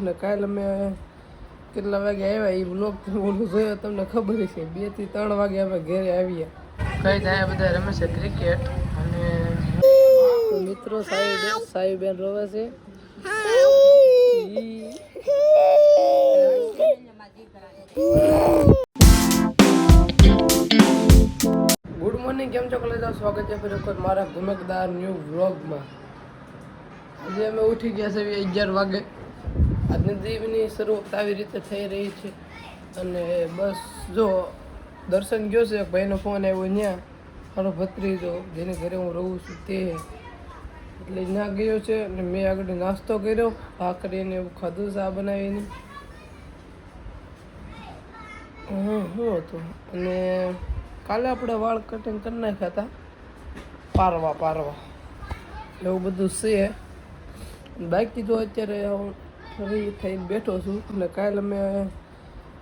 ને કાલે અમે કેટલા વાગે આવ્યા એ વ્લોગ ઓલું જોયો તમને ખબર છે 2 થી 3 વાગે અમે ઘરે આવ્યા કઈ થાય બધા રમે છે ક્રિકેટ અને મિત્રો સાહેબેન રોવે છે ગુડ મોર્નિંગ કેમ છો કલેજા સ્વાગત છે ફરી વખત મારા ધમકદાર ન્યૂ વ્લોગમાં આજે અમે ઉઠી ગયા છે 11 વાગે આજની દિવસની શરૂઆત આવી રીતે થઈ રહી છે અને બસ જો દર્શન ગયો છે ભાઈનો ફોન આવ્યો ત્યાં મારો ભત્રીજો જેને ઘરે હું રહું છું તે એટલે ત્યાં ગયો છે અને મેં આગળ નાસ્તો કર્યો ભાખરીને એવું ખાધું ચા બનાવીને શું હતું અને કાલે આપણે વાળ કટિંગ કરી નાખ્યા હતા પારવા એવું બધું છે બાકી તો અત્યારે ફ્રી થઈને બેઠો છું અને કાલે અમે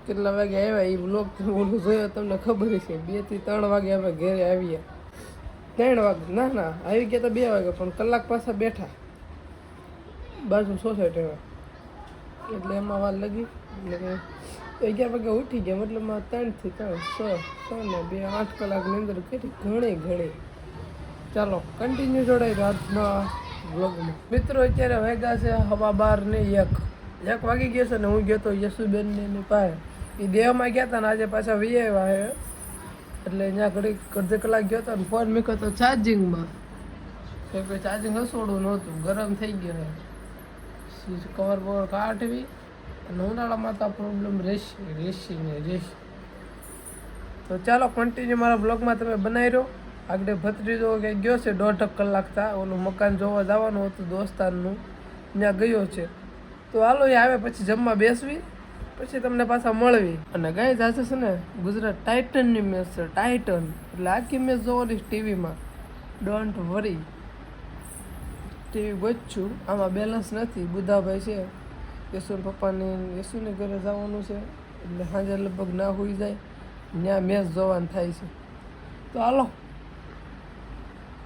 કેટલા વાગે આવ્યા એ વ્લોગ ઓલું જોયો તમને ખબર છે 2 થી 3 વાગે અમે ઘરે આવ્યા 3 વાગે ના આવી ગયા તો 2 વાગે પણ કલાક પાછા બેઠા બાજુ સોસાયટીમાં એટલે એમાં વાર લગી એટલે 11 વાગે ઉઠી ગયા મતલબ 3 થી 3 6 ને 2 8 કલાકની અંદર કરી ઘણી ચાલો કન્ટિન્યુ જોડાઈ આજના વ્લોગમાં મિત્રો અત્યારે વાગ્યા છે 12:30 ને 1 વાગી ગયા છે ને હું ગયો તો યશુબેન ની પાસે એ દેહમાં ગયા હતા ને આજે પાછા વી આવ્યા હે એટલે ત્યાં ઘડી અડધી કલાક ગયો હતો ને ફોન મૂક્યો તો ચાર્જિંગમાં કોઈ ચાર્જિંગ હસોડું નહોતું ગરમ થઈ ગયો કવર બવર કાઢવી અને ઉનાળામાં તો પ્રોબ્લેમ રહેશે તો ચાલો કન્ટિન્યુ મારા બ્લોગમાં તમે બનાવી રહ્યો આગળ ભત્રીજો કે ગયો છે 1.5 કલાક થા ઓલું મકાન જોવા જવાનું હતું દોસ્તારનું ત્યાં ગયો છે તો હાલો એ આવે પછી જમવા બેસવી પછી તમને પાછા મળવી અને ગાઈઝ આજે છે ને ગુજરાત ટાઇટનની મેચ છે ટાઇટન એટલે આખી મેચ જોવાની ટીવીમાં ડોન્ટ વરી ટીવી બચ્યું આમાં બેલેન્સ નથી બુધાભાઈ છે યશુન પપ્પાની યશુને ઘરે જવાનું છે એટલે સાંજે લગભગ ના હોઈ જાય ત્યાં મેચ જોવાનું થાય છે તો હાલો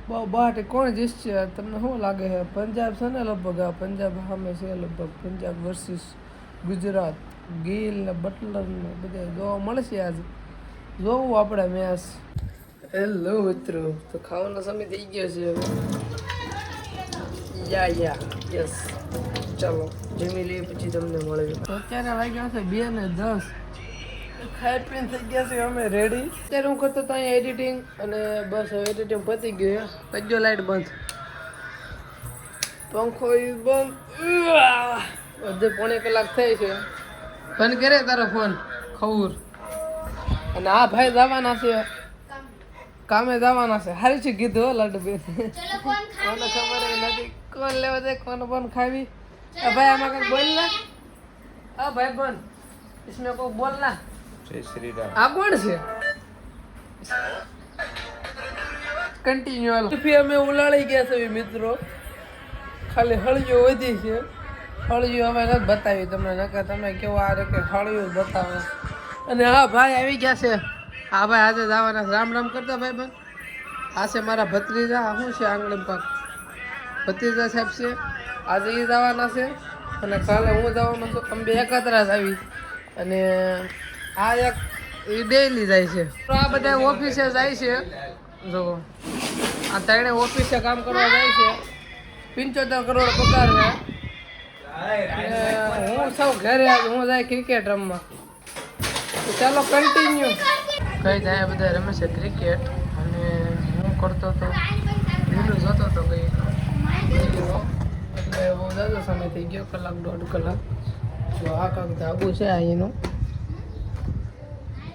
બહુ બાટી કોણ જીતશે તમને શું લાગે છે પંજાબ છે ને લગભગ આ પંજાબ સામે છે લગભગ પંજાબ વર્સિસ ગુજરાત ગિલ ને બટલર ને બધા જોવા મળશે આજે જોવું આપણે મેચ હેલો મિત્રો તો ખાવાનો સમય થઈ ગયો છે હવે યસ ચાલો જમી લઈએ પછી તમને મળે તો અત્યારે વાગ્યા છે 2 ને 10 ખાઈ પીને થઈ ગયા છે અમે રેડી અત્યારે હું કરતો હતો અહીંયા એડિટિંગ અને બસ હવે એડિટિંગ પતી ગયું કરજો લાઈટ બંધ પંખો બંધ અડધે 1.5 કલાક થઈ છે બંધ કરે તારો ફોન ખબર અને આ ભાઈ જવાના છે કામે જવાના છે હારી છે કીધું હો લાડુબેન કોને ખબર નથી કોણ લેવા દે કોને બંધ ખાવી ભાઈ આમાં કંઈક બોલ ના હા ભાઈ બંધ इसमें કોઈ બોલ ના જય શ્રી રામ આ કોણ છે કન્ટિન્યુ હાલો અમે ઉલાળી ગયા છે મિત્રો ખાલી હળિયો વધી છે હળિયું અમે નથી બતાવી તમને નકર તમે કેવો આ રે કે હળિયું બતાવો અને હા ભાઈ આવી ગયા છે હા ભાઈ આજે જવાના રામ કરતા ભાઈ બન આ છે મારા ભત્રીજા શું છે આંગળી પાક ભત્રીજા સાહેબ છે આજે એ જવાના છે અને કાલે હું જવાનો છું અમે બે એકત્ર જ આવી અને આ એક એ ડેઈલી જાય છે તો આ બધા ઓફિસે જાય છે જો આ ત્રણે ઓફિસે કામ કરવા જાય છે 75 કરોડ પગાર છે હું સૌ ઘરે હું જાય ક્રિકેટ રમવા તો ચાલો કન્ટિન્યુ કઈ થાય બધા રમે છે ક્રિકેટ અને હું કરતો હતો વિડીયો જોતો હતો કઈ એટલે બહુ જાજો સમય થઈ ગયો 1.5 કલાક તો આ કાંક ધાબુ છે અહીંનું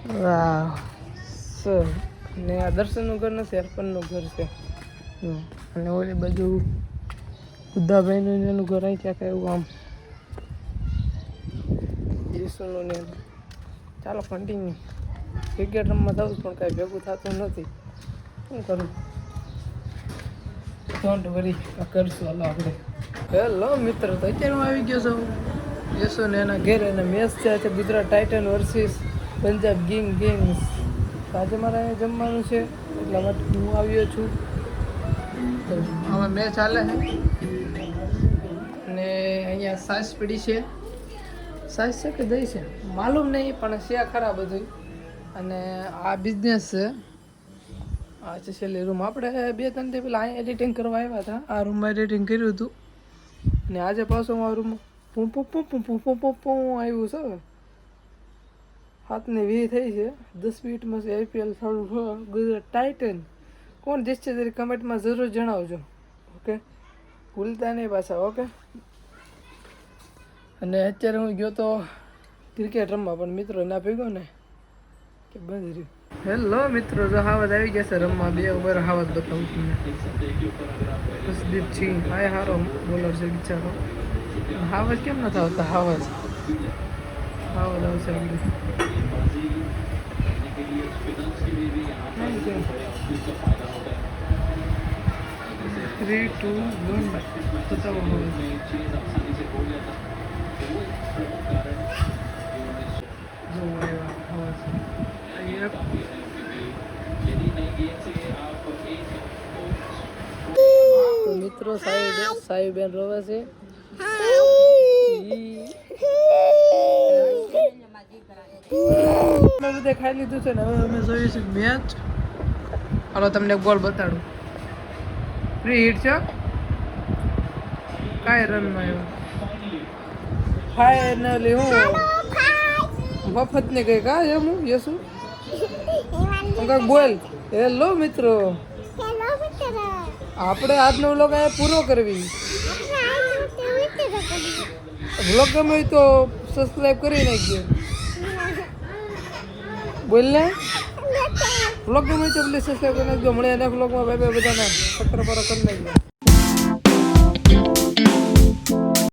વાહ ને આ દર્શનનું ઘર નથી અર્પણનું ઘર છે અને ઓલી બાજુ બુદ્ધાભાઈનું એનું ઘર અહીં ક્યાંક એવું આમ ઈસુનું ને ચાલો કન્ટિન્યુ ક્રિકેટ રમવા જાઉં પણ કાંઈ ભેગું થતું નથી શું કરું ડોન્ટ વરી કરશું હાલો આપણે હેલો મિત્ર તો અત્યારે હું આવી ગયો છું યશુ ને એના ઘેર અને મેચ છે Gujarat Titan versus Punjab Kings આજે મારે અહીંયા જમવાનું છે એટલા માટે હું આવ્યો છું તો આમાં મેચ ચાલે છે અને અહીંયા સાસ પડી છે સાઈઝ છે કે દઈ છે માલુમ નહીં પણ છે ખરા બધું. અને આ બિઝનેસ છે. આ છે છેલ્લી રૂમ. આપણે 2-3 દી પહેલાં અહીંયા એડિટિંગ કરવા આવ્યા હતા. આ રૂમમાં એડિટિંગ કર્યું હતું. અને આજે પાછું આ રૂમ પૂં પૂં પૂં પૂં પૂં પૂં પૂં પૂં આવ્યું છે. 7:20 થઈ છે. 10 મિનિટમાં છે IPL સારું ગુજરાત ટાઇટન. કોણ જીતશે જરી કમેન્ટમાં જરૂર જણાવજો. ઓકે, ભૂલતા નહીં પાછા. ઓકે. અને અત્યારે હું ગયો તો ક્રિકેટ રમવા, પણ મિત્રો ના ભેગો ને કે બંધ રહ્યું. હેલો મિત્રો, જો હાવજ આવી ગયા છે રમવા. 2 ઓવર હાવજ બતાવું તમને. જસદીપ સિંહ આ સારો બોલર છે બિચારો. હાવજ કેમ નથી આવતા? હાવજ આવશે આગળ. 3, 2, 1 બતાવો હાવજ. જો આવ્યા હાવજ. તો મિત્રો સાહેબેન રોવે છે. અમે બધે ખાઈ લીધું છે ને હવે અમે જોઈએ છીએ મેચ. હાલો તમને એક બોલ બતાડું. ફ્રી હિટ છે. કાંઈ રનમાં એવું ફાઇનલી હું મફત ને કઈ કા એમ હું યસુ કાંઈક બોલ. હેલો મિત્રો, આપણે આજનો વ્લોગ અહીંયા પૂરો કરવી. વ્લોગ ગમે હોય તો સબસ્ક્રાઈબ કરી નાખજો. બોલ ને, વ્લોગ ગમે તો પ્લીઝ સબસ્ક્રાઈબ કરી નાખજો. મળે એના વ્લોગમાં ભાઈ બધાને ચક્કર પર કરી નાખજો.